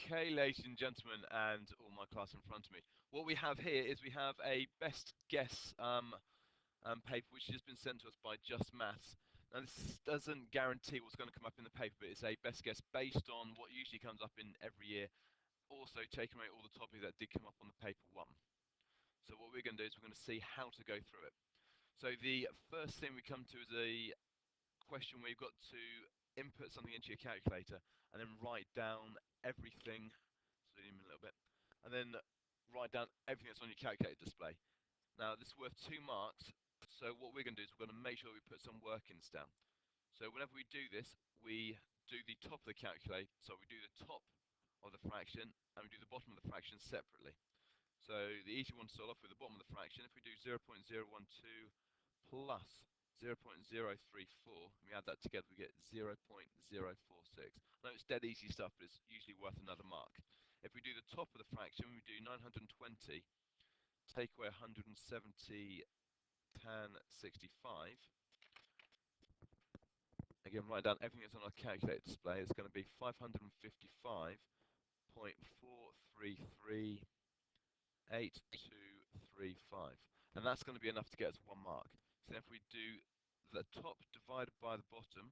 Okay, ladies and gentlemen, and all my class in front of me. What we have here is we have a best guess paper which has been sent to us by Just Maths. Now this doesn't guarantee what's going to come up in the paper, but it's a best guess based on what usually comes up in every year, also taking away all the topics that did come up on the paper one. So what we're going to do is we're going to see how to go through it. So the first thing we come to is a question where you've got to input something into your calculator and then write down everything, zoom in a little bit, and then write down everything that's on your calculator display. Now this is worth 2 marks, so what we're going to do is we're going to make sure we put some workings down. So whenever we do this, we do the top of the calculator, so we do the top of the fraction and we do the bottom of the fraction separately. So the easy one to start off with the bottom of the fraction, if we do 0.012 plus 0.034, and we add that together, we get 0.046. I know it's dead easy stuff, but it's usually worth another mark. If we do the top of the fraction, we do 920, take away 170 tan 65. Again, write down everything that's on our calculator display. It's going to be 555.4338235, and that's going to be enough to get us 1 mark. So if we do the top divided by the bottom,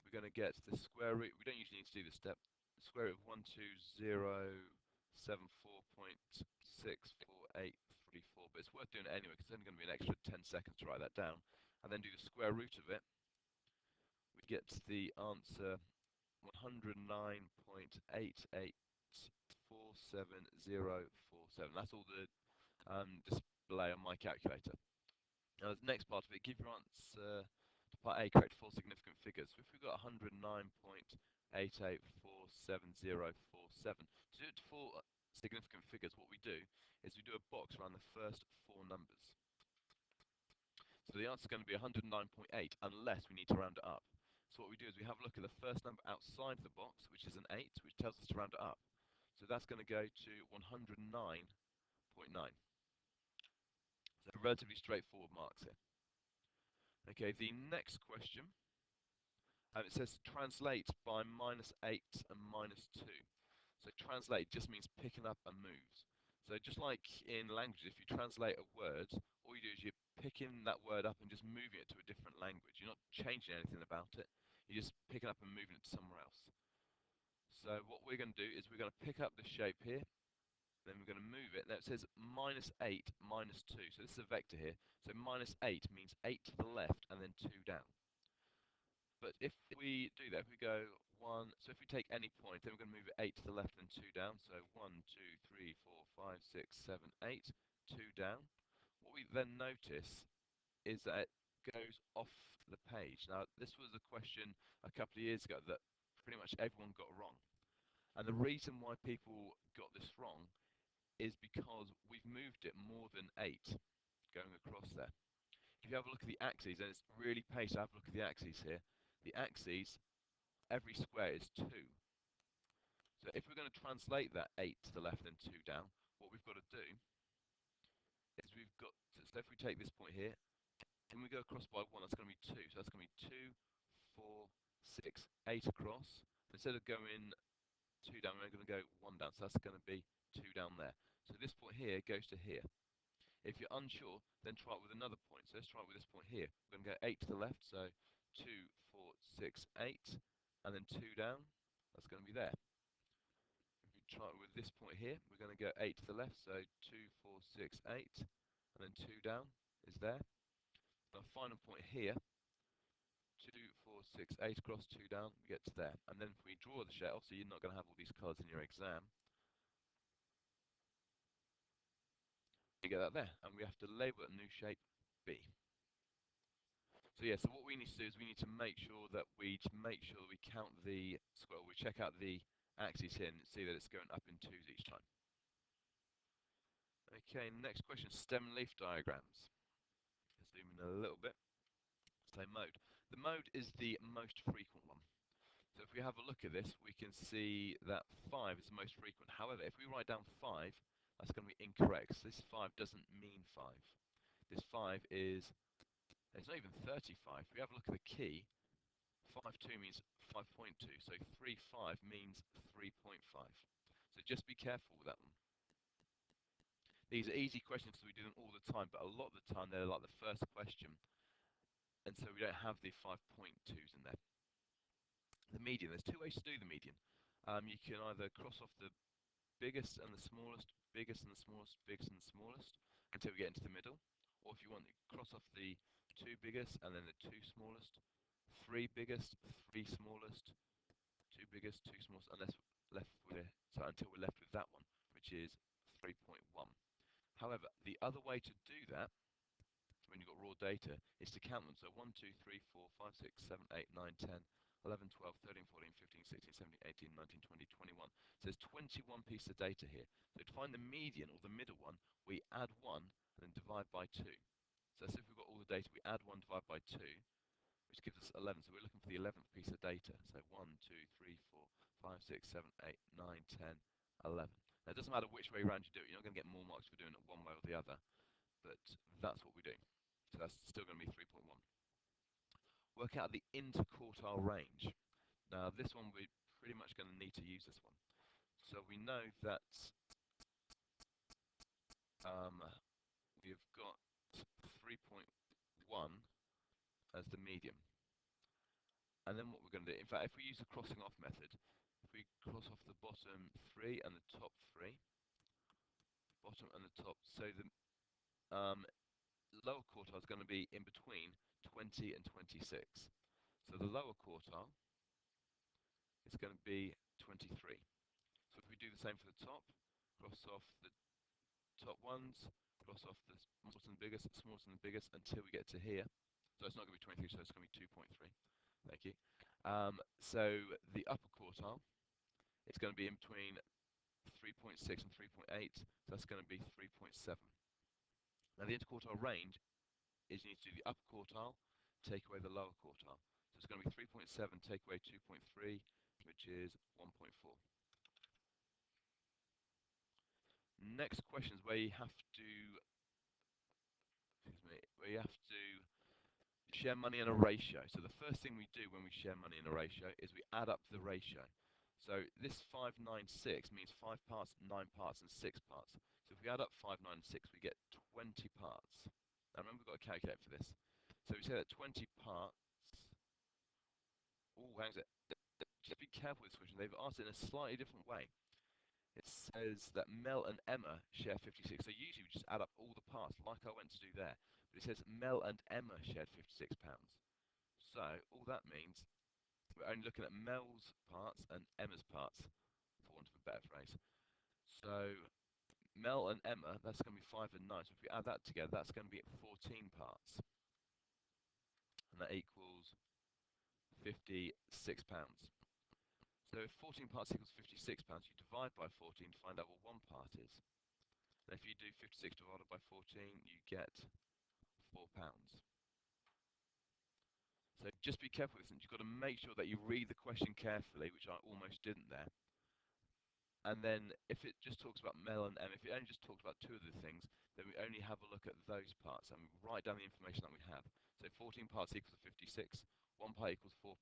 we're going to get the square root. We don't usually need to do this step. The square root of 12074.64834, but it's worth doing it anyway because it's only going to be an extra 10 seconds to write that down, and then do the square root of it. We get the answer 109.884747. That's all the display on my calculator. Now the next part of it, give your answer to part A correct for 4 significant figures. So if we've got 109.884747, to do it to 4 significant figures, what we do is we do a box around the first 4 numbers. So the answer is going to be 109.8 unless we need to round it up. So what we do is we have a look at the first number outside the box, which is an 8, which tells us to round it up. So that's going to go to 109.9. So relatively straightforward marks here. Okay, the next question, it says translate by -8 and -2. So translate just means picking up and moves. So just like in languages, if you translate a word, all you do is you're picking that word up and just moving it to a different language. You're not changing anything about it. You're just picking up and moving it to somewhere else. So what we're going to do is we're going to pick up the shape here, then we're going to move it. Now it says -8, -2. So this is a vector here. So -8 means 8 to the left and then 2 down. But if we do that, if we go 1, so if we take any point, then we're going to move it 8 to the left and 2 down. So 1, 2, 3, 4, 5, 6, 7, 8, 2 down. What we then notice is that it goes off the page. Now, this was a question a couple of years ago that pretty much everyone got wrong. And the reason why people got this wrong is because we've moved it more than 8 going across there. If you have a look at the axes, and it's really paid to have a look at the axes here, the axes, every square is 2. So if we're going to translate that 8 to the left and 2 down, what we've got to do is we've got to, so if we take this point here, and we go across by 1, that's going to be 2. So that's going to be 2, 4, 6, 8 across. Instead of going 2 down, we're going to go 1 down. So that's going to be 2 down there. So this point here goes to here. If you're unsure, then try it with another point. So let's try it with this point here. We're going to go 8 to the left, so 2, 4, 6, 8, and then 2 down. That's going to be there. If we try it with this point here, we're going to go 8 to the left, so 2, 4, 6, 8, and then 2 down is there. The final point here, 2, 4, 6, 8 across, 2 down, we get to there. And then if we draw the shape, obviously you're not going to have all these colours in your exam. You get that there, and we have to label a new shape B. So yeah, so what we need to do is we need to make sure that we count the square. We check out the axes here and see that it's going up in 2s each time. Okay, next question, stem and leaf diagrams. Let's zoom in a little bit. So mode. The mode is the most frequent one. So if we have a look at this, we can see that 5 is the most frequent. However, if we write down 5, that's going to be incorrect. So this 5 doesn't mean 5. This 5 is, it's not even 35. If we have a look at the key, 5.2 means 5.2, so 3.5 means 3.5. So just be careful with that one. These are easy questions because we do them all the time, but a lot of the time they're like the first question, and so we don't have the 5.2s in there. The median, there's two ways to do the median. You can either cross off the biggest and the smallest, biggest and the smallest, biggest and the smallest, until we get into the middle. Or if you want, you cross off the two biggest and then the two smallest, three biggest, three smallest, two biggest, two smallest, and until we're left with that one, which is 3.1. However, the other way to do that, when you've got raw data, is to count them. So 1, 2, 3, 4, 5, 6, 7, 8, 9, 10, 11, 12, 13, 14, 15, 16, 17, 18, 19, 20, 21. So there's 21 pieces of data here. So to find the median, or the middle one, we add 1 and then divide by 2. So as if we've got all the data, we add 1, divide by 2, which gives us 11. So we're looking for the 11th piece of data. So 1, 2, 3, 4, 5, 6, 7, 8, 9, 10, 11. Now it doesn't matter which way around you do it. You're not going to get more marks for doing it one way or the other. But that's what we do. So that's still going to be 3.1. Work out the interquartile range. Now this one we're pretty much going to need to use this one. So we know that we've got 3.1 as the median. And then what we're going to do, in fact, if we use the crossing off method, if we cross off the bottom 3 and the top 3, bottom and the top, so the lower quartile is going to be in between 20 and 26. So the lower quartile is going to be 23. So if we do the same for the top, cross off the top ones, cross off the smallest and the biggest until we get to here. So it's not going to be 23, so it's going to be 2.3. Thank you. So the upper quartile, it's going to be in between 3.6 and 3.8, so that's going to be 3.7. Now the interquartile range is you need to do the upper quartile, take away the lower quartile. So it's going to be 3.7, take away 2.3, which is 1.4. Next question is where you have to, share money in a ratio. So the first thing we do when we share money in a ratio is we add up the ratio. So this 5, 9, 6 means 5 parts, 9 parts, and 6 parts. So if we add up 5, 9, and 6, we get 20 parts. Now remember, we've got to calculate for this. So we say that 20 parts. Oh, hang on a sec. Just be careful with this question. They've asked it in a slightly different way. It says that Mel and Emma share 56. So usually we just add up all the parts, like I went to do there. But it says Mel and Emma shared 56 pounds. So all that means we're only looking at Mel's parts and Emma's parts, for want of a better phrase. So Mel and Emma, that's going to be 5 and 9. So if we add that together, that's going to be 14 parts. And that equals 56 pounds. So if 14 parts equals 56 pounds, you divide by 14 to find out what one part is. And if you do 56 divided by 14, you get 4 pounds. So just be careful with this. You've got to make sure that you read the question carefully, which I almost didn't there. And then if it just talks about Mel and Em, if it only just talks about two of the things, then we only have a look at those parts and write down the information that we have. So 14 parts equals 56, one part equals £4.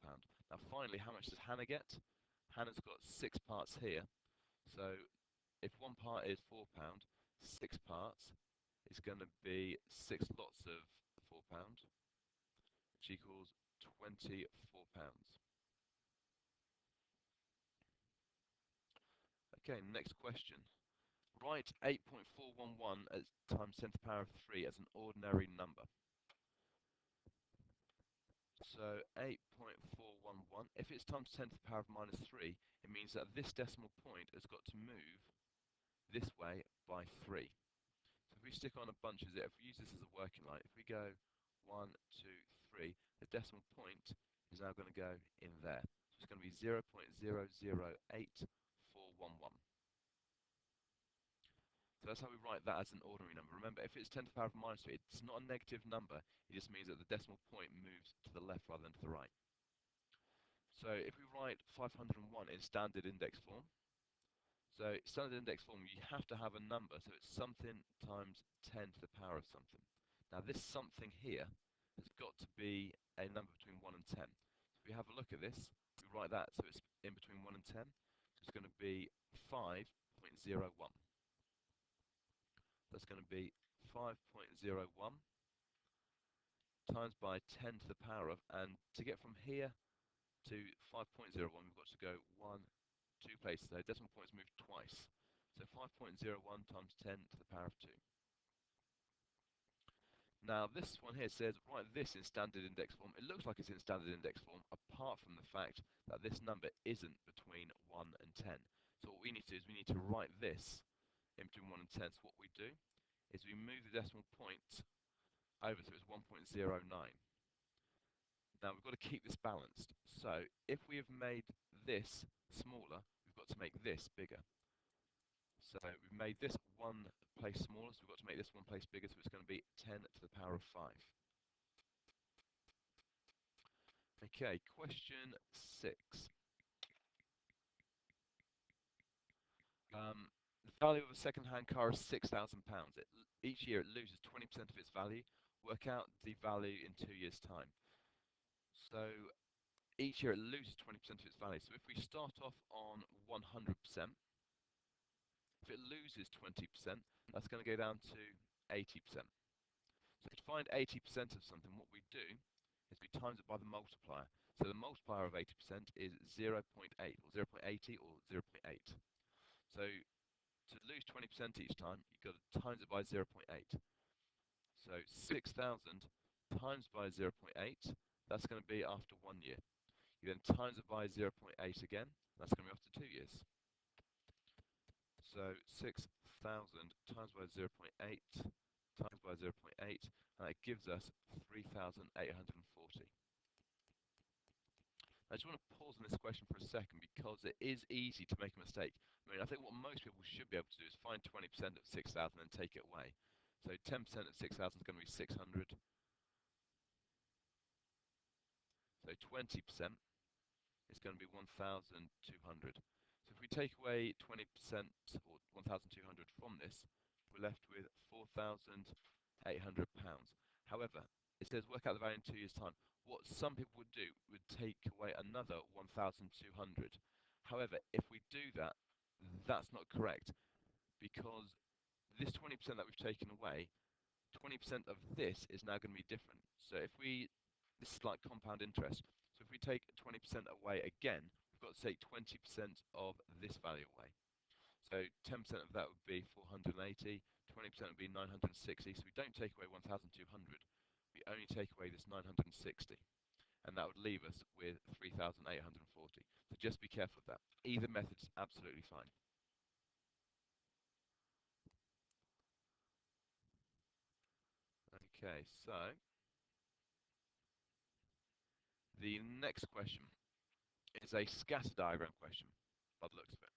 Now finally, how much does Hannah get? Hannah's got 6 parts here. So if one part is £4, 6 parts is going to be 6 lots of £4, which equals £24. Okay, next question. Write 8.411 as times 10 to the power of 3 as an ordinary number. So 8.411, if it's times 10 to the power of minus 3, it means that this decimal point has got to move this way by 3. So if we stick on a bunch of zeros, if we use this as a working line, if we go 1, 2, 3, the decimal point is now going to go in there. So it's going to be 0.008411. So that's how we write that as an ordinary number. Remember, if it's 10 to the power of minus 3, it's not a negative number. It just means that the decimal point moves to the left rather than to the right. So if we write 501 in standard index form, so standard index form, you have to have a number. So it's something times 10 to the power of something. Now this something here has got to be a number between 1 and 10. So we have a look at this, we write that, so it's in between 1 and 10. So it's going to be 5.01. That's going to be 5.01 times by 10 to the power of, and to get from here to 5.01, we've got to go 2 places. So decimal points moved twice. So 5.01 times 10 to the power of 2. Now this one here says write this in standard index form. It looks like it's in standard index form, apart from the fact that this number isn't between 1 and 10. So what we need to do is we need to write this in between 1 and 10. So what we do is we move the decimal point over, so it's 1.09. Now we've got to keep this balanced. So if we have made this smaller, we've got to make this bigger. So we've made this one place smaller, so we've got to make this one place bigger, so it's going to be 10 to the power of 5. Okay, question 6. The value of a second-hand car is £6,000. Each year it loses 20% of its value. Work out the value in 2 years' time. So each year it loses 20% of its value. So if we start off on 100%, if it loses 20%, that's going to go down to 80%. So to find 80% of something, what we do is we times it by the multiplier. So the multiplier of 80% is 0.8, or 0.80, or 0.8. So to lose 20% each time, you've got to times it by 0.8. So 6,000 times by 0.8, that's going to be after 1 year. You then times it by 0.8 again, that's going to be after 2 years. So 6,000 times by 0.8 times by 0.8, and that gives us 3,840. I just want to pause on this question for a second because it is easy to make a mistake. I mean, I think what most people should be able to do is find 20% of 6,000 and take it away. So 10% of 6,000 is going to be 600. So 20% is going to be 1,200. So if we take away 20% or 1,200 from this, we're left with £4,800. However, it says work out the value in 2 years' time. What some people would do would take away another 1,200. However, if we do that, that's not correct because this 20% that we've taken away, 20% of this is now going to be different. So if we, this is like compound interest. So if we take 20% away again, we've got to take 20% of this value away. So 10% of that would be 480, 20% would be 960. So we don't take away 1,200, we only take away this 960. And that would leave us with 3,840. So just be careful of that. Either method's absolutely fine. Okay, so the next question is a scatter diagram question, by the looks of it.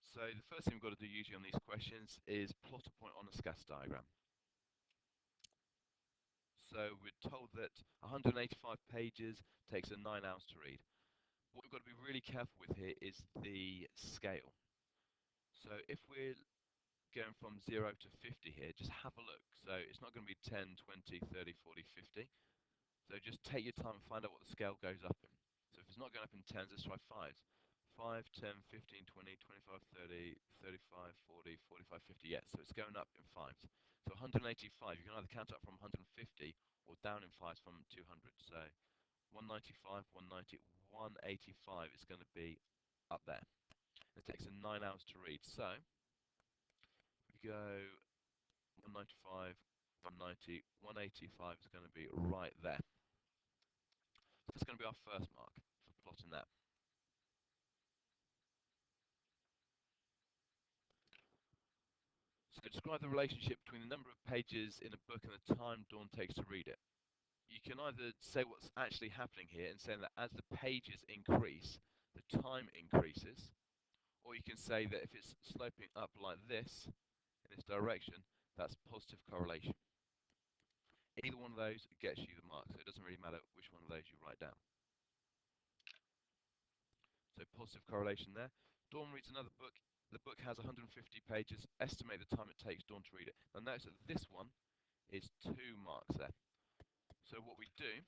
So the first thing we've got to do usually on these questions is plot a point on a scatter diagram. So we're told that 185 pages takes 9 hours to read. What we've got to be really careful with here is the scale. So if we're going from 0 to 50 here, just have a look. So it's not going to be 10, 20, 30, 40, 50. So just take your time and find out what the scale goes up in. So if it's not going up in tens, let's try fives. 5, 10, 15, 20, 25, 30, 35, 40, 45, 50. Yeah, so it's going up in fives. So 185, you can either count up from 150 or down in fives from 200. So 195, 190, 185 is going to be up there. It takes 9 hours to read. So we go 195, 190, 185 is going to be right there. So that's going to be our first mark for plotting that. So describe the relationship between the number of pages in a book and the time Dawn takes to read it. You can either say what's actually happening here and say that as the pages increase, the time increases, or you can say that if it's sloping up like this, in this direction, that's positive correlation. Either one of those gets you the mark, so it doesn't really matter which one of those you write down. So positive correlation there. Dawn reads another book. The book has 150 pages. Estimate the time it takes Dawn to read it. Now notice that this one is 2 marks there. So what we do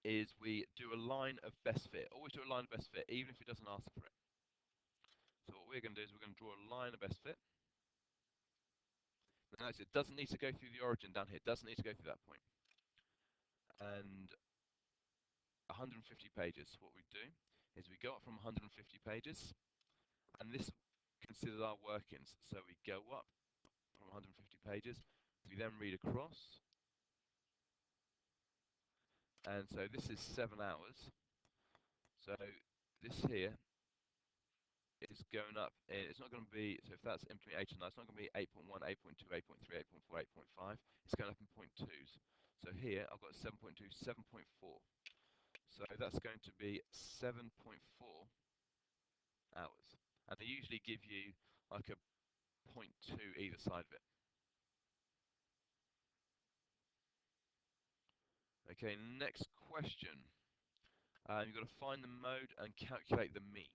is we do a line of best fit. Always do a line of best fit, even if it doesn't ask for it. So what we're going to do is we're going to draw a line of best fit. Now notice it doesn't need to go through the origin down here. It doesn't need to go through that point. And 150 pages. What we do is we go up from 150 pages, and this considers our workings. So we go up from 150 pages. We then read across. And so this is 7 hours. So this here is going up. It's not going to be, so if that's in between 8 and 9, it's not going to be 8.1, 8.2, 8.3, 8.4, 8.5. It's going up in point twos. So here I've got 7.2, 7.4. So that's going to be 7.4 hours. And they usually give you like a point 0.2 either side of it. Okay, next question. You've got to find the mode and calculate the mean.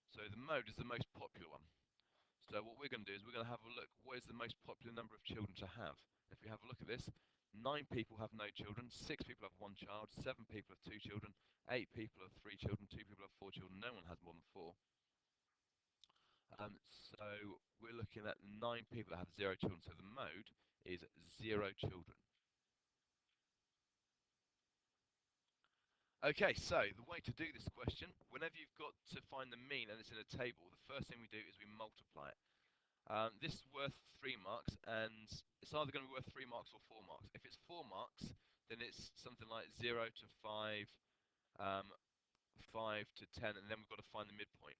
So the mode is the most popular one. So what we're going to do is we're going to have a look, what is the most popular number of children to have? If we have a look at this, 9 people have no children, 6 people have 1 child, 7 people have 2 children, 8 people have 3 children, 2 people have 4 children, no one has more than 4. So we're looking at 9 people that have 0 children, so the mode is 0 children. Okay, so the way to do this question, whenever you've got to find the mean and it's in a table, the first thing we do is we multiply it. This is worth 3 marks, and it's either going to be worth 3 marks or 4 marks. If it's 4 marks, then it's something like 0 to 5, 5 to 10, and then we've got to find the midpoint.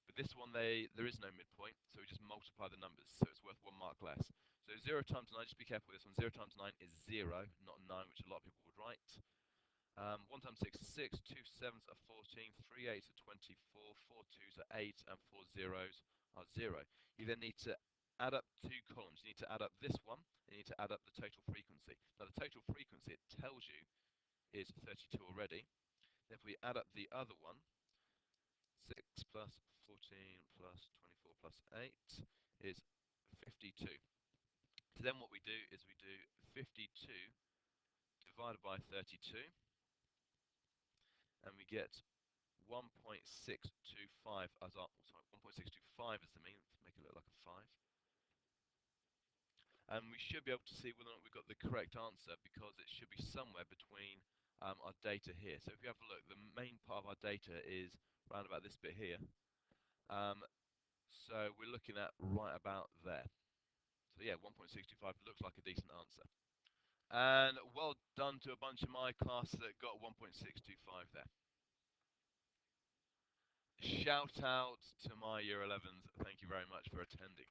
But this one, there is no midpoint, so we just multiply the numbers, so it's worth 1 mark less. So 0 times 9, just be careful with this one, 0 times 9 is 0, not 9, which a lot of people would write. 1 times 6 is 6, 2 7s are 14, 3 8s are 24, 4 2s are 8, and 4 zeros are 0. You then need to add up 2 columns. You need to add up this one, and you need to add up the total frequency. Now the total frequency, it tells you, is 32 already. If we add up the other one, 6 plus 14 plus 24 plus 8 is 52. So then what we do is we do 52 divided by 32, and we get 1.625 as our, sorry, 1.625 as the mean. Let's make it look like a 5. And we should be able to see whether or not we've got the correct answer, because it should be somewhere between our data here. So if you have a look, the main part of our data is around about this bit here. So we're looking at right about there. So yeah, 1.625 looks like a decent answer. And well done to a bunch of my class that got 1.625 there. Shout out to my Year 11s. Thank you very much for attending.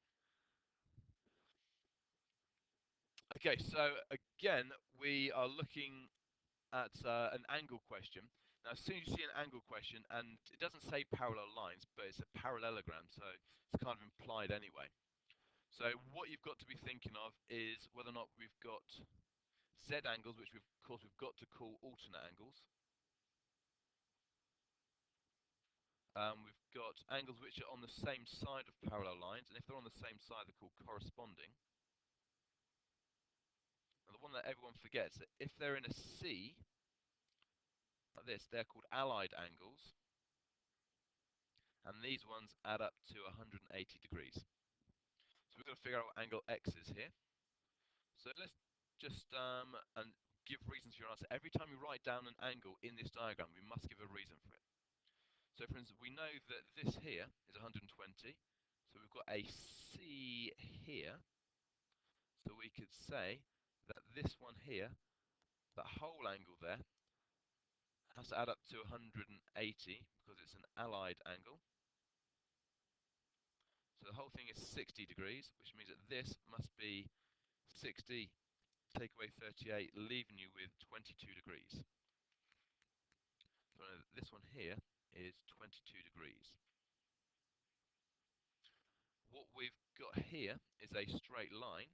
Okay, so again, we are looking at an angle question. Now, as soon as you see an angle question, and it doesn't say parallel lines, but it's a parallelogram, so it's kind of implied anyway. So what you've got to be thinking of is whether or not we've got Z angles, which of course we've got to call alternate angles. We've got angles which are on the same side of parallel lines, and if they're on the same side, they're called corresponding. And the one that everyone forgets, that if they're in a C, like this, they're called allied angles, and these ones add up to 180 degrees. So we've got to figure out what angle X is here. So let's just and give reasons for your answer. Every time you write down an angle in this diagram, we must give a reason for it. So for instance, we know that this here is 120, so we've got a C here, so we could say that this one here, that whole angle there, has to add up to 180 because it's an allied angle. So the whole thing is 60 degrees, which means that this must be 60 take away 38, leaving you with 22 degrees. So this one here is 22 degrees. What we've got here is a straight line.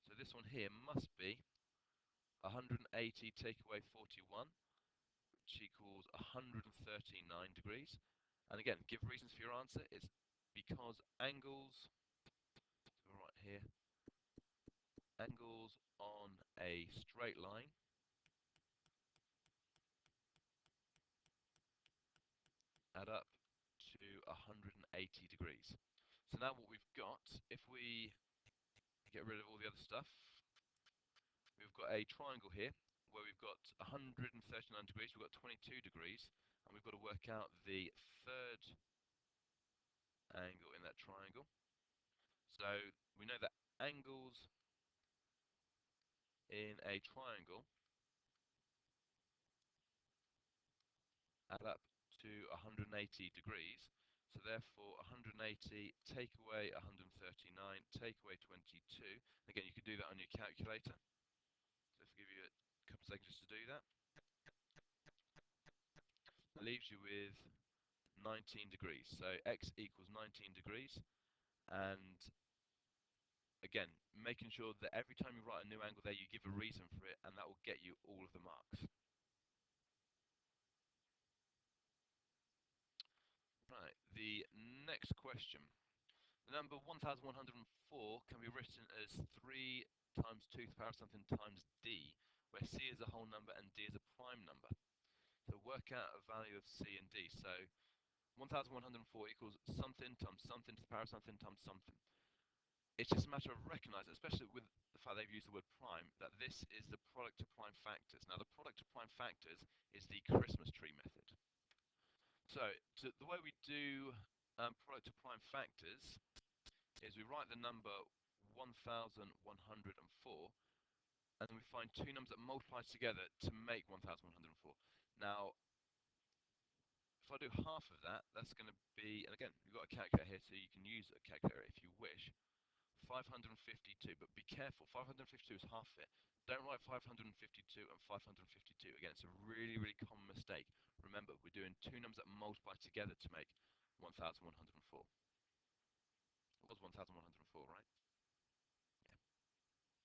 So this one here must be 180 take away 41, which equals 139 degrees. And again, give reasons for your answer. It's because angles, so right here, angles on a straight line add up to 180 degrees. So now what we've got, if we get rid of all the other stuff, we've got a triangle here where we've got 139 degrees, we've got 22 degrees, and we've got to work out the third angle in that triangle. So we know that angles in a triangle add up to 180 degrees. So therefore 180 take away 139 take away 22. Again, you could do that on your calculator. So if I give you a couple of seconds just to do that, it leaves you with 19 degrees. So x equals 19 degrees. And again, making sure that every time you write a new angle there, you give a reason for it, and that will get you all of the marks. Right, the next question. The number 1104 can be written as 3 times 2 to the power of something times d, where c is a whole number and d is a prime number. So work out a value of c and d. So 1104 equals something times something to the power of something times something. It's just a matter of recognizing, especially with the fact they've used the word prime, that this is the product of prime factors. Now, the product of prime factors is the Christmas tree method. So, the way we do product of prime factors is we write the number 1104, and then we find two numbers that multiply together to make 1104. Now, if I do half of that, that's going to be, and again, you've got a calculator here, so you can use a calculator if you wish. 552, but be careful, 552 is half it. Don't write 552 and 552. Again, it's a really, really common mistake. Remember, we're doing two numbers that multiply together to make 1104. It was 1104, right?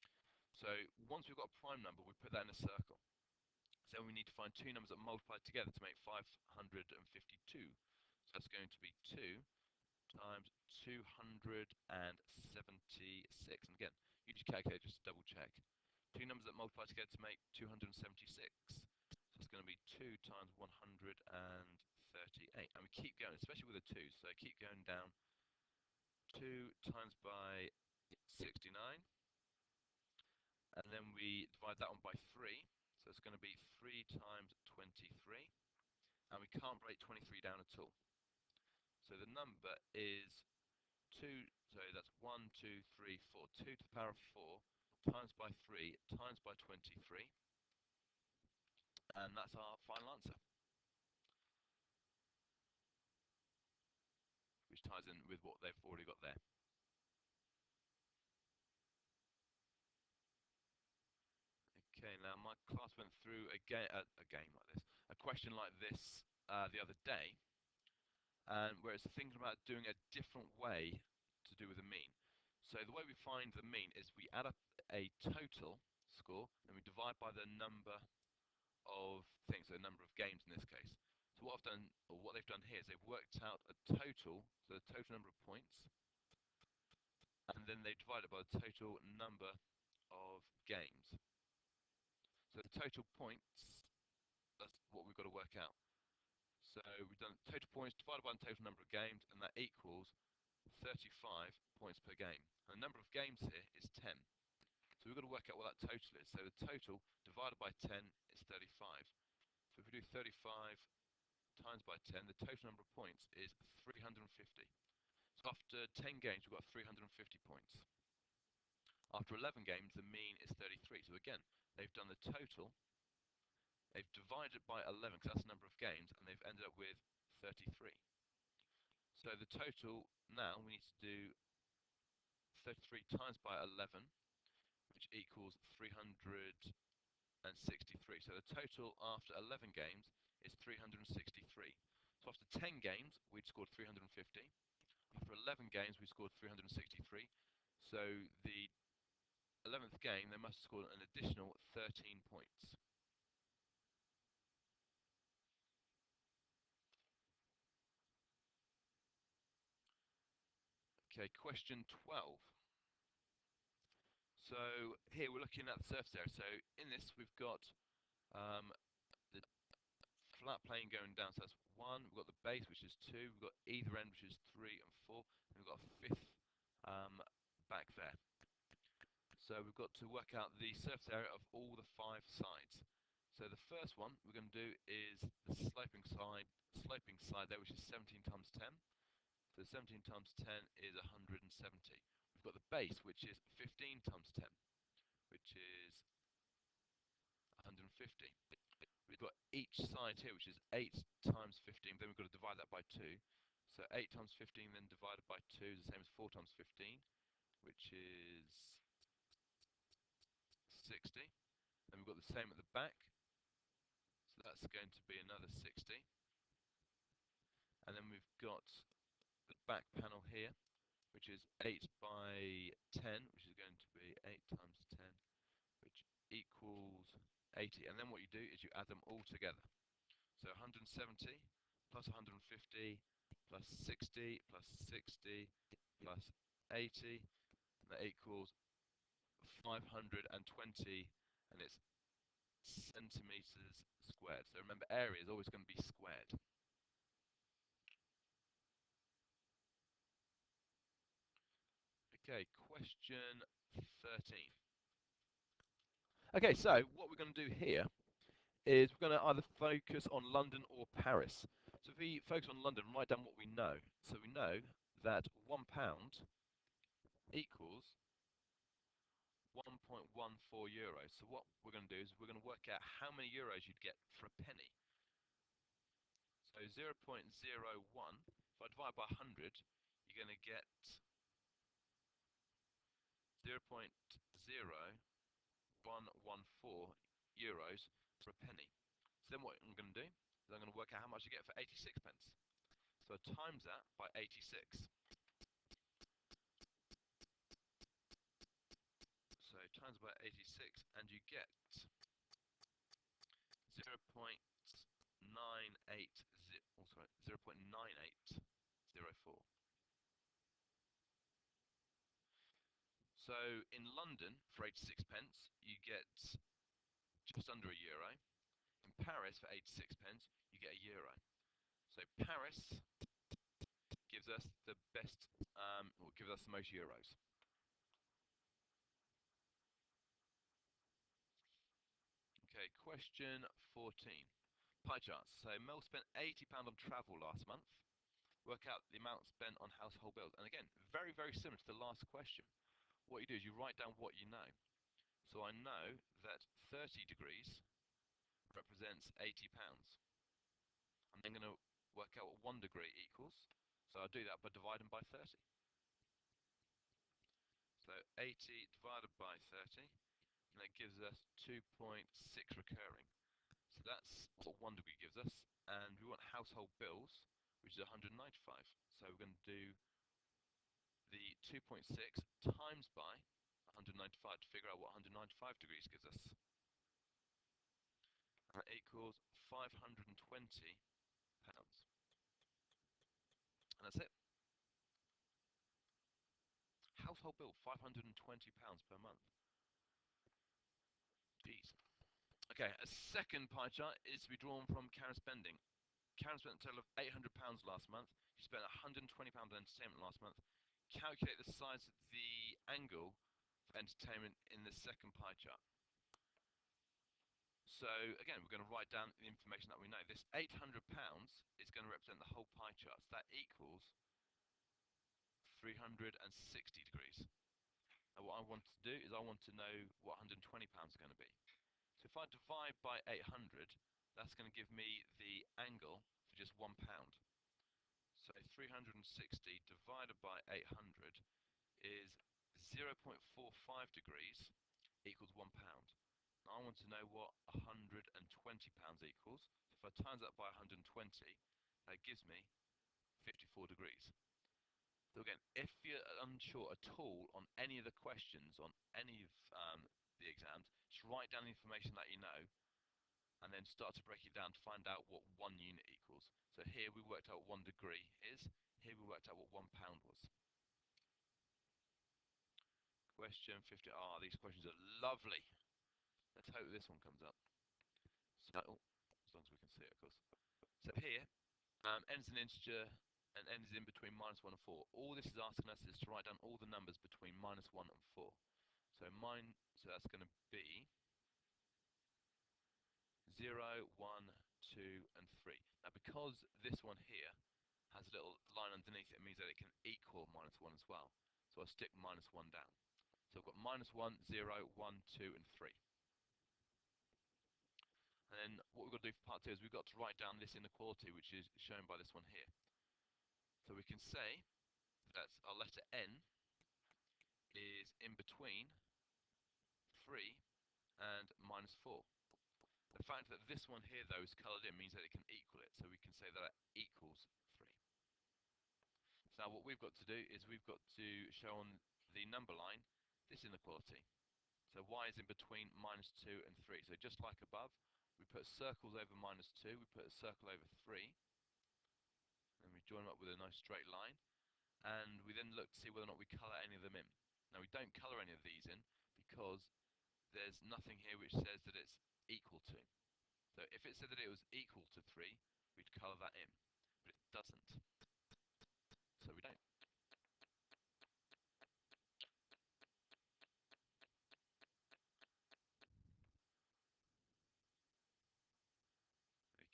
Yeah. So once we've got a prime number, we put that in a circle. So we need to find two numbers that multiply together to make 552. So that's going to be 2 times 276. And again, use your calculator just to double check. Two numbers that multiply together to make 276. So it's going to be 2 times 138. And we keep going, especially with a 2. So keep going down. 2 times by 69. And then we divide that one by 3. So it's going to be 3 times 23. And we can't break 23 down at all. So the number is 2, so that's 1, 2, 3, 4. 2 to the power of 4 times by 3 times by 23. And that's our final answer, which ties in with what they've already got there. Okay, now my class went through a game like this, a question like this the other day, and where it's thinking about doing a different way to do with a mean. So the way we find the mean is we add up a total score, and we divide by the number of things, so the number of games in this case. So what I've done, or what they've done here, is they've worked out a total, so the total number of points, and then they divide it by the total number of games. So the total points, that's what we've got to work out. So we've done total points divided by the total number of games, and that equals 35 points per game. And the number of games here is 10. So we've got to work out what that total is. So the total divided by 10 is 35. So if we do 35 times by 10, the total number of points is 350. So after 10 games, we've got 350 points. After 11 games, the mean is 33. So again, they've done the total, they've divided by 11, because that's the number of games, and they've ended up with 33. So the total now, we need to do 33 times by 11, which equals 363. So the total after 11 games is 363. So after 10 games, we'd scored 350. After 11 games, we scored 363. So the 11th game, they must have scored an additional 13 points. Okay, question 12. So here we're looking at the surface area. So in this we've got the flat plane going down, so that's 1, we've got the base which is 2, we've got either end which is 3 and 4, and we've got a fifth back there. So we've got to work out the surface area of all the 5 sides. So the first one we're going to do is the sloping side there, which is 17 times 10. So 17 times 10 is 170. We've got the base, which is 15 times 10, which is 150. We've got each side here, which is 8 times 15. Then we've got to divide that by 2. So 8 times 15 then divided by 2 is the same as 4 times 15, which is 60. Then we've got the same at the back. So that's going to be another 60. And then we've got the back panel here, which is 8 by 10, which is going to be 8 times 10, which equals 80. And then what you do is you add them all together. So 170 plus 150 plus 60 plus 60 plus 80, and that equals 520, and it's centimeters squared. So remember, area is always going to be squared. Okay, question 13. Okay, so what we're going to do here is we're going to either focus on London or Paris. So if we focus on London, write down what we know. So we know that £1 equals 1.14 euros. So what we're going to do is we're going to work out how many euros you'd get for a penny. So 0.01, if I divide by 100, you're going to get 0.0114 euros for a penny. So then what I'm going to do is I'm going to work out how much you get for 86 pence. So I times that by 86. So times by 86, and you get 0.9804. So in London, for 86 pence, you get just under a euro. In Paris, for 86 pence, you get a euro. So Paris gives us the best, or gives us the most euros. Okay, question 14. Pie charts. So Mel spent £80 on travel last month. Work out the amount spent on household bills. And again, very, very similar to the last question. What you do is you write down what you know. So I know that 30 degrees represents £80. I'm then going to work out what 1 degree equals. So I'll do that by dividing by 30. So 80 divided by 30, and that gives us 2.6 recurring. So that's what 1 degree gives us. And we want household bills, which is 195. So we're going to do the 2.6 times by 195 to figure out what 195 degrees gives us. And that equals £520. And that's it. Household bill, £520 per month. Jeez. Okay, a second pie chart is to be drawn from Karen's spending. Karen spent a total of £800 last month. She spent £120 on entertainment last month. Calculate the size of the angle for entertainment in the second pie chart. So again, we're going to write down the information that we know. This £800 is going to represent the whole pie chart. So that equals 360 degrees. Now what I want to do is I want to know what £120 is going to be. So if I divide by 800, that's going to give me the angle for just £1. So 360 divided by 800 is 0.45 degrees equals £1. Now I want to know what £120 equals. So if I times that by 120, that gives me 54 degrees. So again, if you're unsure at all on any of the questions on any of the exams, just write down the information that you know and then start to break it down to find out what 1 unit equals. So here we worked out what 1 degree is, here we worked out what £1 was. Question 50. Ah, these questions are lovely. Let's hope this one comes up. So, oh, as long as we can see it, of course. So here, n is an integer, and n is in between -1 and 4. All this is asking us is to write down all the numbers between -1 and 4. So that's going to be 0, 1, 2, and 3. Now, because this one here has a little line underneath it, means that it can equal -1 as well. So I'll stick -1 down. So I've got -1, 0, 1, 2, and 3. And then what we've got to do for part 2 is we've got to write down this inequality, which is shown by this one here. So we can say that our letter n is in between 3 and -4. The fact that this one here, though, is coloured in means that it can equal it. So we can say that it equals 3. So now what we've got to do is we've got to show on the number line this inequality. So y is in between -2 and 3. So just like above, we put circles over -2, we put a circle over 3, and we join them up with a nice straight line. And we then look to see whether or not we colour any of them in. Now we don't colour any of these in because there's nothing here which says that it's equal to. So if it said that it was equal to 3, we'd colour that in, but it doesn't, so we don't.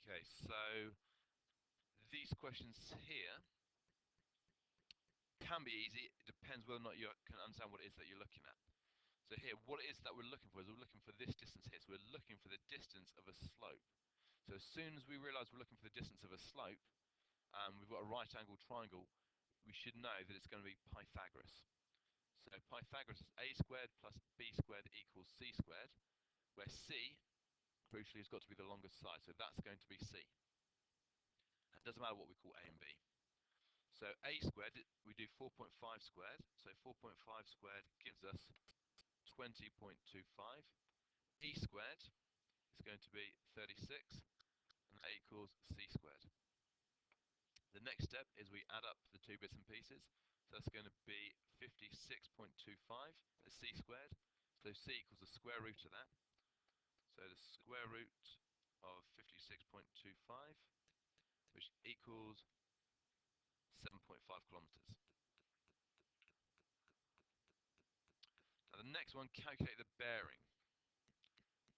Okay, so these questions here can be easy. It depends whether or not you can understand what it is that you're looking at. So here, what it is that we're looking for is we're looking for this distance here. So we're looking for the distance of a slope. So as soon as we realise we're looking for the distance of a slope, we've got a right angled triangle, we should know that it's going to be Pythagoras. So Pythagoras is a squared plus b squared equals c squared, where c, crucially, has got to be the longest side. So that's going to be c. It doesn't matter what we call a and b. So a squared, we do 4.5 squared. So 4.5 squared gives us 20.25. E squared is going to be 36, and that equals c squared. The next step is we add up the two bits and pieces. So that's going to be 56.25, that's c squared. So c equals the square root of that. So the square root of 56.25, which equals 7.5 kilometers. Now the next one, calculate the bearing.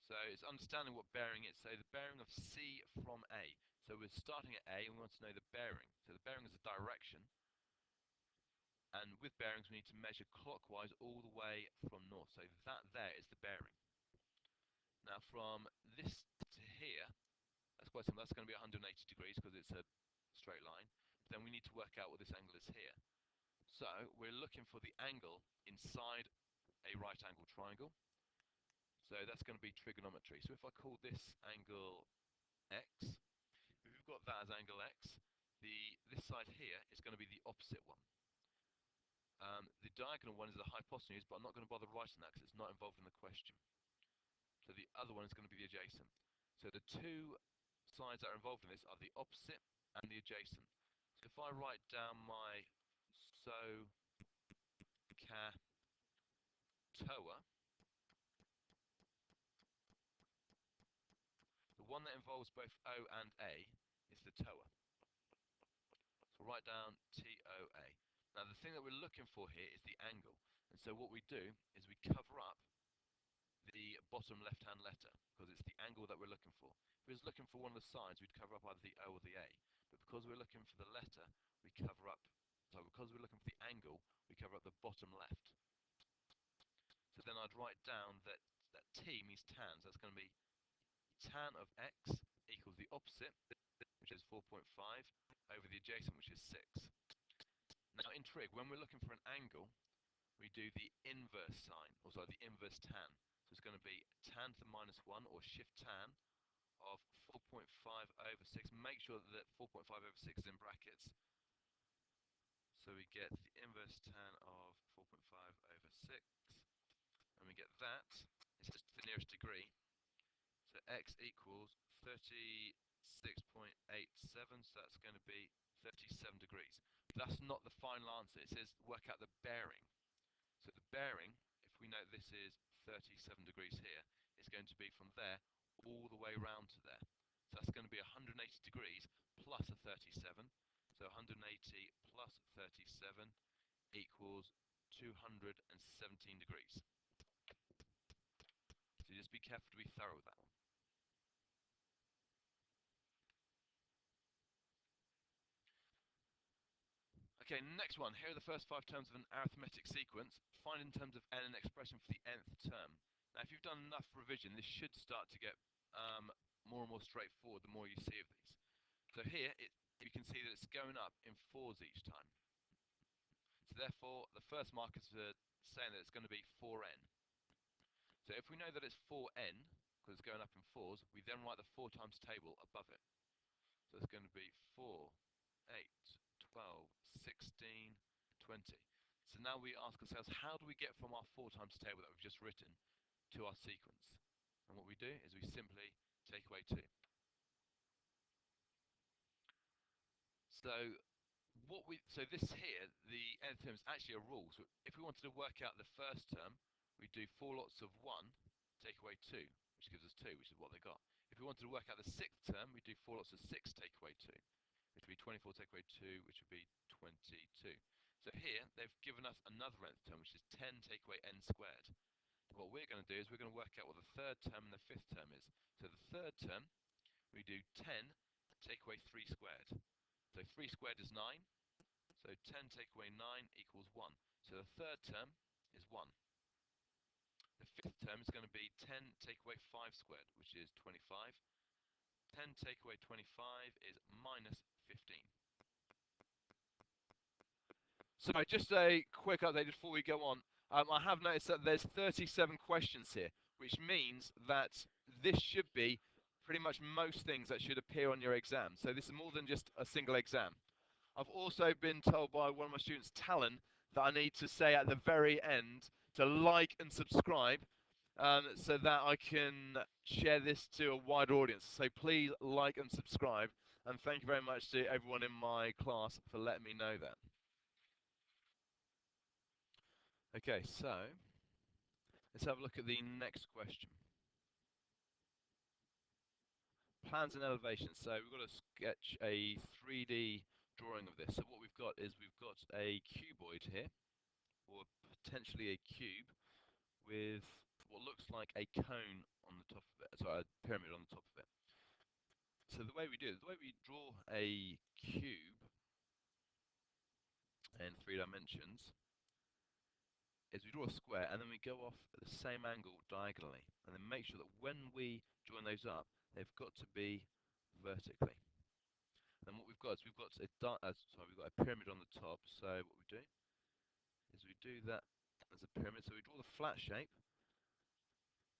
So it's understanding what bearing is. So the bearing of C from A. So we're starting at A and we want to know the bearing. So the bearing is a direction. And with bearings we need to measure clockwise all the way from north. So that there is the bearing. Now from this to here, that's quite simple. That's going to be 180 degrees because it's a straight line. But then we need to work out what this angle is here. So we're looking for the angle inside a right angle triangle. So that's going to be trigonometry. So if I call this angle x, if we've got that as angle x, this side here is going to be the opposite one. The diagonal one is the hypotenuse, but I'm not going to bother writing that because it's not involved in the question. So the other one is going to be the adjacent. So the two sides that are involved in this are the opposite and the adjacent. So if I write down my SOHCAHTOA, the one that involves both O and A is the TOA. So write down TOA. Now the thing that we're looking for here is the angle. And so what we do is we cover up the bottom left-hand letter because it's the angle that we're looking for. If we was looking for one of the sides, we'd cover up either the O or the A. But because we're looking for the letter, we cover up, so because we're looking for the angle, we cover up the bottom left. So then I'd write down that T means tan, so that's going to be tan of x equals the opposite, which is 4.5, over the adjacent, which is 6. Now in trig, when we're looking for an angle, we do the inverse sign, or sorry, the inverse tan. So it's going to be tan to the -1, or shift tan, of 4.5 over 6. Make sure that 4.5 over 6 is in brackets. So we get the inverse tan of 4.5 over 6, and we get that. It's just the nearest degree. So x equals 36.87, so that's going to be 37 degrees. But that's not the final answer. It says work out the bearing. So the bearing we know this is 37 degrees here, it's going to be from there all the way round to there. So that's going to be 180 degrees plus a 37. So 180 plus 37 equals 217 degrees. So just be careful to be thorough with that one. Okay, next one. Here are the first 5 terms of an arithmetic sequence. Find in terms of n an expression for the nth term. Now, if you've done enough revision, this should start to get more and more straightforward the more you see of these. So here, you can see that it's going up in 4s each time. So therefore, the first markers are saying that it's going to be 4n. So if we know that it's 4n, because it's going up in 4s, we then write the 4 times table above it. So it's going to be 4, 8, 12, 16, 20. So now we ask ourselves, how do we get from our 4 times table that we've just written to our sequence? And what we do is we simply take away 2. So this here, the nth term is actually a rule. So if we wanted to work out the first term, we do 4 lots of 1, take away 2, which gives us 2, which is what they got. If we wanted to work out the sixth term, we do 4 lots of 6, take away 2, which would be 24 take away 2, which would be 22. So here, they've given us another nth term, which is 10 take away n squared. What we're going to do is we're going to work out what the third term and the fifth term is. So the third term, we do 10 take away 3 squared. So 3 squared is 9. So 10 take away 9 equals 1. So the third term is 1. The fifth term is going to be 10 take away 5 squared, which is 25. 10 take away 25 is minus 15. So just a quick update before we go on. I have noticed that there's 37 questions here, which means that this should be pretty much most things that should appear on your exam. So this is more than just a single exam. I've also been told by one of my students, Talon, that I need to say at the very end to like and subscribe so that I can share this to a wider audience. So please like and subscribe. And thank you very much to everyone in my class for letting me know that. Okay, so let's have a look at the next question. Plans and elevations. So we've got to sketch a 3D drawing of this. So what we've got is we've got a cuboid here, or potentially a cube, with what looks like a cone on the top of it, sorry, a pyramid on the top of it. So the way we do it, the way we draw a cube in 3 dimensions is we draw a square and then we go off at the same angle diagonally, and then make sure that when we join those up, they've got to be vertically. And what we've got is we've got a pyramid on the top. So what we do is we do that as a pyramid. So we draw the flat shape,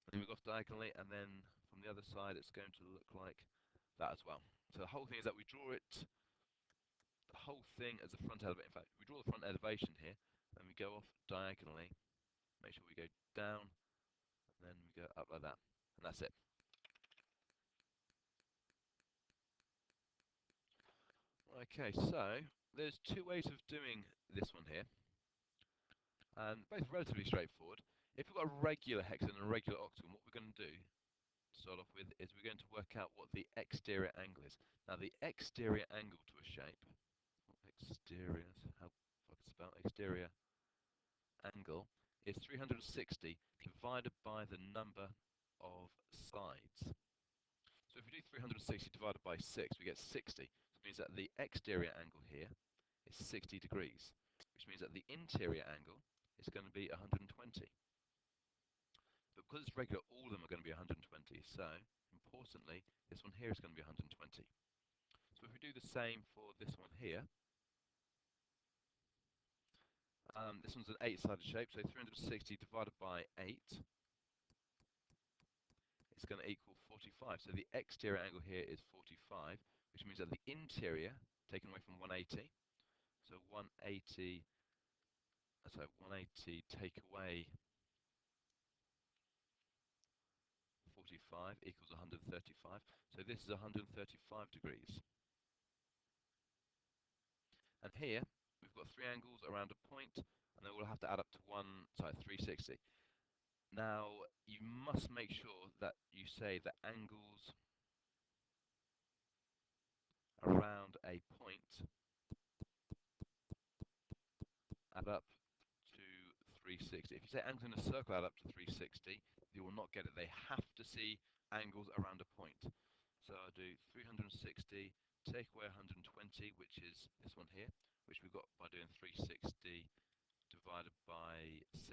and then we go off diagonally, and then from the other side it's going to look like that as well. So the whole thing is that we draw it, the whole thing as a front elevation. In fact, we draw the front elevation here, and we go off diagonally. Make sure we go down, and then we go up like that, and that's it. Okay, so there's 2 ways of doing this one here, and both relatively straightforward. If we've got a regular hexagon and a regular octagon, what we're going to do to start off with is we're going to work out what the exterior angle is. Now, the exterior angle to a shape, exterior, how I can spell exterior angle, is 360 divided by the number of sides. So if we do 360 divided by 6, we get 60. So it means that the exterior angle here is 60 degrees, which means that the interior angle is going to be 120. But because it's regular, all of them are going to be 120. So, importantly, this one here is going to be 120. So if we do the same for this one here, this one's an 8-sided shape, so 360 divided by 8 is going to equal 45. So the exterior angle here is 45, which means that the interior, taken away from 180, so 180 take away 45 equals 135. So this is 135 degrees. And here we've got 3 angles around a point, and then we'll have to add up to 360. Now, you must make sure that you say the angles around a point add up to 360. If you say angles in a circle add up to 360, you will not get it. They have to see angles around a point. So I'll do 360, take away 120, which is this one here, which we got by doing 360 divided by 6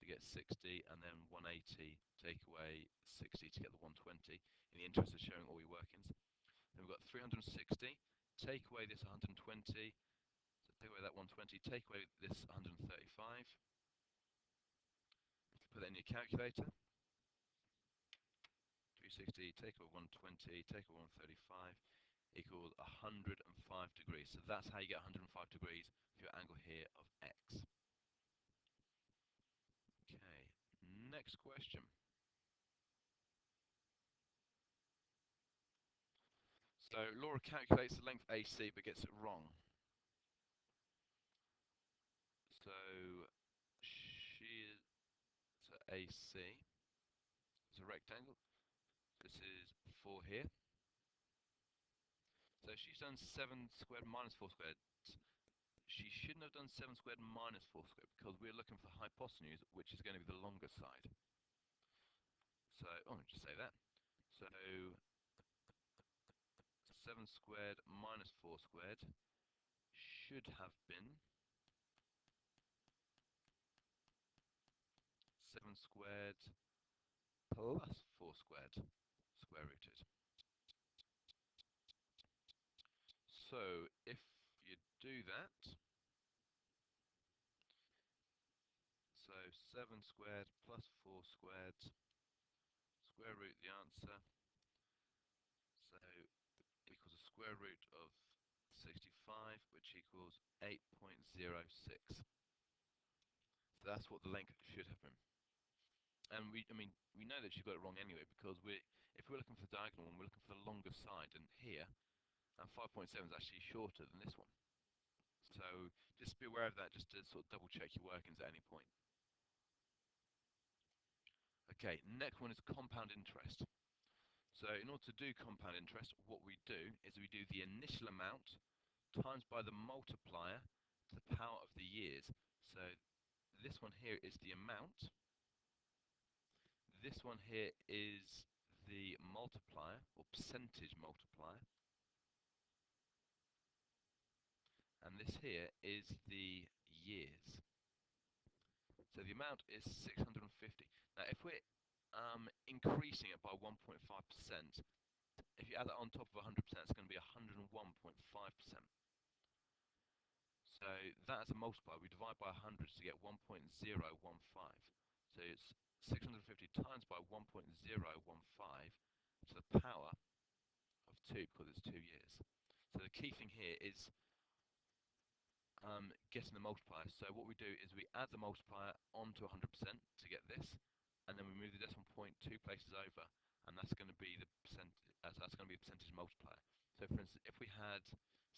to get 60, and then 180, take away 60 to get the 120, in the interest of showing all your workings. Then we've got 360, take away this 120, so take away that 120, take away this 135, put that in your calculator. 360, take away 120, take away 135, equals 105 degrees. So that's how you get 105 degrees for your angle here of x. Okay, next question. So Laura calculates the length AC but gets it wrong. So AC is a rectangle. This is 4 here. So she's done 7 squared minus 4 squared. She shouldn't have done 7 squared minus 4 squared because we're looking for the hypotenuse, which is going to be the longer side. So, let me just say that. So 7 squared minus 4 squared should have been 7 squared plus 4 squared, square rooted. So if you do that, so 7 squared plus 4 squared, square root the answer, so equals a square root of 65, which equals 8.06. So that's what the length should have been. And we know that she got it wrong anyway, because if we're looking for the diagonal one, we're looking for the longer side, and here, and 5.7 is actually shorter than this one. So just be aware of that, just to sort of double check your workings at any point. Okay, next one is compound interest. So in order to do compound interest, what we do is we do the initial amount times by the multiplier to the power of the years. So this one here is the amount. This one here is the multiplier, or percentage multiplier. And this here is the years. So the amount is 650. Now if we're increasing it by 1.5%, if you add that on top of 100%, it's going to be 101.5%. So that's a multiplier. We divide by 100 to get 1.015. So it's 650 times by 1.015 to the power of 2, because it's 2 years. So the key thing here is getting the multiplier. So what we do is we add the multiplier onto 100% to get this, and then we move the decimal point 2 places over, and that's going to be the percentage multiplier. So for instance, if we had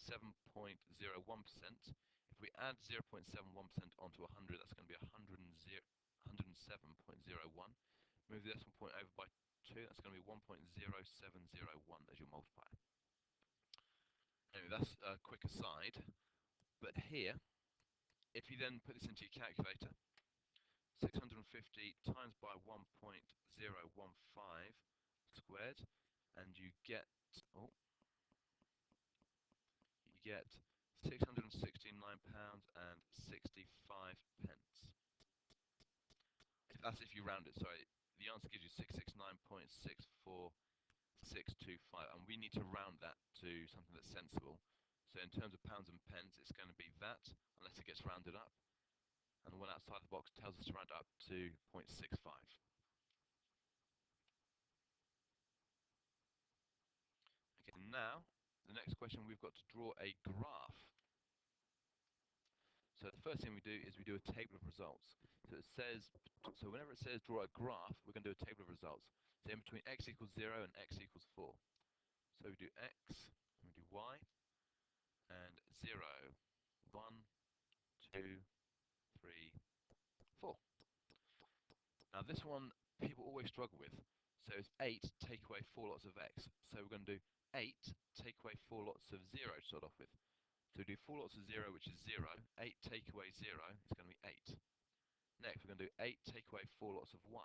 7.01%, if we add 0.71% onto 100, that's going to be 107.01. Move the decimal point over by 2, that's going to be 1.0701 as your multiplier. Anyway, that's a quick aside. But here, if you then put this into your calculator, 650 times by 1.015 squared, and you get £669.65. That's if you round it. Sorry, the answer gives you 669.64625, and we need to round that to something that's sensible. So in terms of pounds and pence, it's going to be that, unless it gets rounded up. And the one outside the box tells us to round up to 0.65. Okay, now, the next question, we've got to draw a graph. So the first thing we do is we do a table of results. So whenever it says draw a graph, we're going to do a table of results. So in between x equals 0 and x equals 4. So we do x, and we do y, and 0, 1, 2, 3, 4. Now this one people always struggle with. So it's 8 take away 4 lots of x. So we're going to do 8 take away 4 lots of 0 to start off with. So we do 4 lots of 0, which is 0. 8 take away 0 is going to be 8. Next we're going to do 8 take away 4 lots of 1.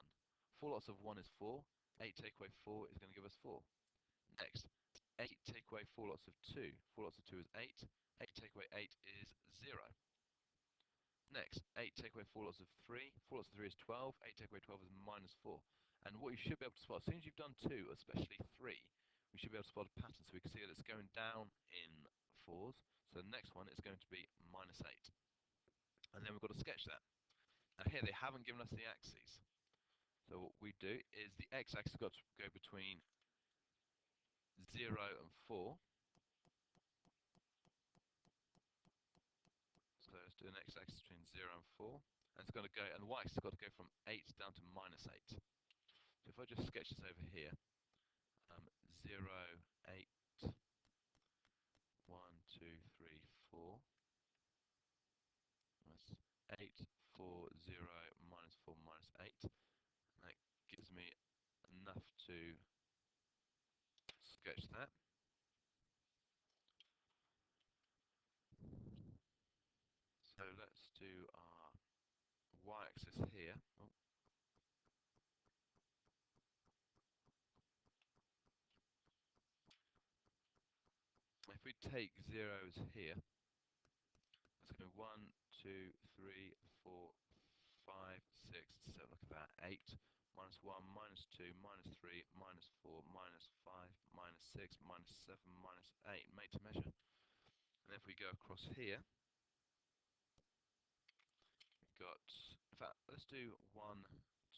4 lots of 1 is 4. 8 take away 4 is going to give us 4. Next, 8 take away 4 lots of 2. 4 lots of 2 is 8. 8 take away 8 is 0. Next, 8 take away 4 lots of 3. 4 lots of 3 is 12. 8 take away 12 is minus 4. And what you should be able to spot, as soon as you've done 2, especially 3, we should be able to spot a pattern so we can see that it's going down in 4s. So the next one is going to be minus 8. And then we've got to sketch that. Now here they haven't given us the axes. So what we do is the x-axis has got to go between 0 and 4. So let's do an x-axis between 0 and 4. And it's going to go, and the y-axis has got to go from 8 down to minus 8. So if I just sketch this over here, 0, 8, 1, 2, 3, 4. That's 8, 4, 0, minus 4, minus 8. And that gives me enough to sketch that. So let's do our y-axis here. Oh. If we take zeros here, that's going to be 1, 2, 3, 4, 5, 6, 7. Look at that. 8, minus 1, minus 2, minus 3, minus 4, minus 5, minus 6, minus 7, minus 8. Made to measure. And if we go across here, we've got, in fact, let's do 1,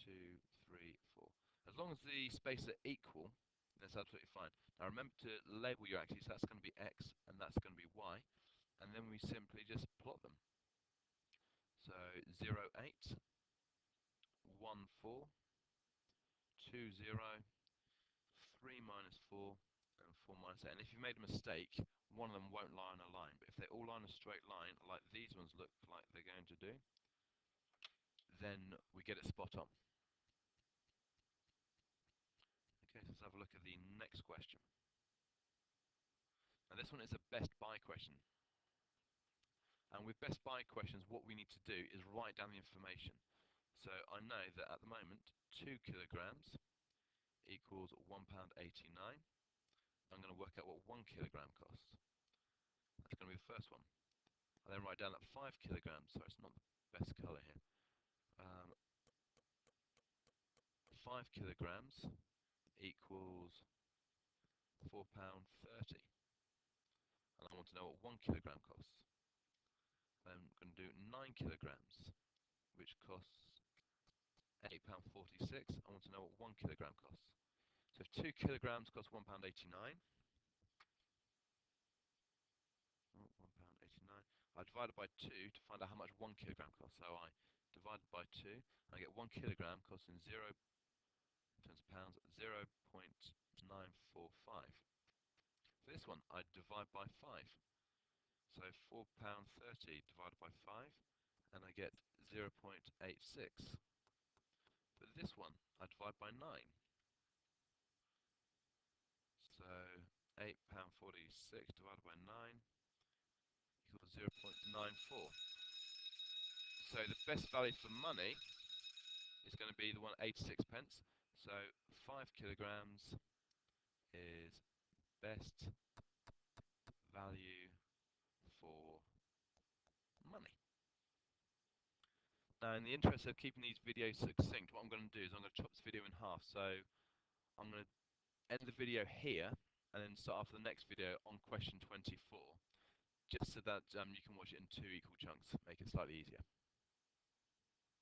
2, 3, 4. As long as the spaces are equal, that's absolutely fine. Now remember to label your axes. That's going to be x and that's going to be y. And then we simply just plot them. So 0, 8, 1, 4, 2, 0, 3 minus 4, and 4 minus 8. And if you've made a mistake, one of them won't lie on a line. But if they all lie on a straight line, like these ones look like they're going to do, then we get it spot on. Okay, so let's have a look at the next question. Now this one is a best buy question. And with best buy questions, what we need to do is write down the information. So I know that at the moment, 2 kilograms equals £1.89. I'm going to work out what 1 kilogram costs. That's going to be the first one. I then write down that 5 kilograms, sorry, it's not the best colour here. 5 kilograms equals £4.30. And I want to know what 1 kilogram costs. Then I'm going to do 9 kilograms, which costs £8.46. I want to know what 1 kilogram costs. So if 2 kilograms costs £1.89, £1.89, I divide it by 2 to find out how much 1 kilogram costs. So I divide it by 2, and I get 1 kilogram costing in terms of pounds, 0.945. For this one, I divide by 5. So £4.30 divided by 5, and I get 0.86. For this one, I divide by 9. So £8.46 divided by 9 equals 0.94. So the best value for money is going to be the one 86 pence. So 5 kilograms is best value for money. Now, in the interest of keeping these videos succinct, what I'm going to do is I'm going to chop this video in half. So I'm going to end the video here and then start off the next video on question 24, just so that you can watch it in 2 equal chunks, make it slightly easier.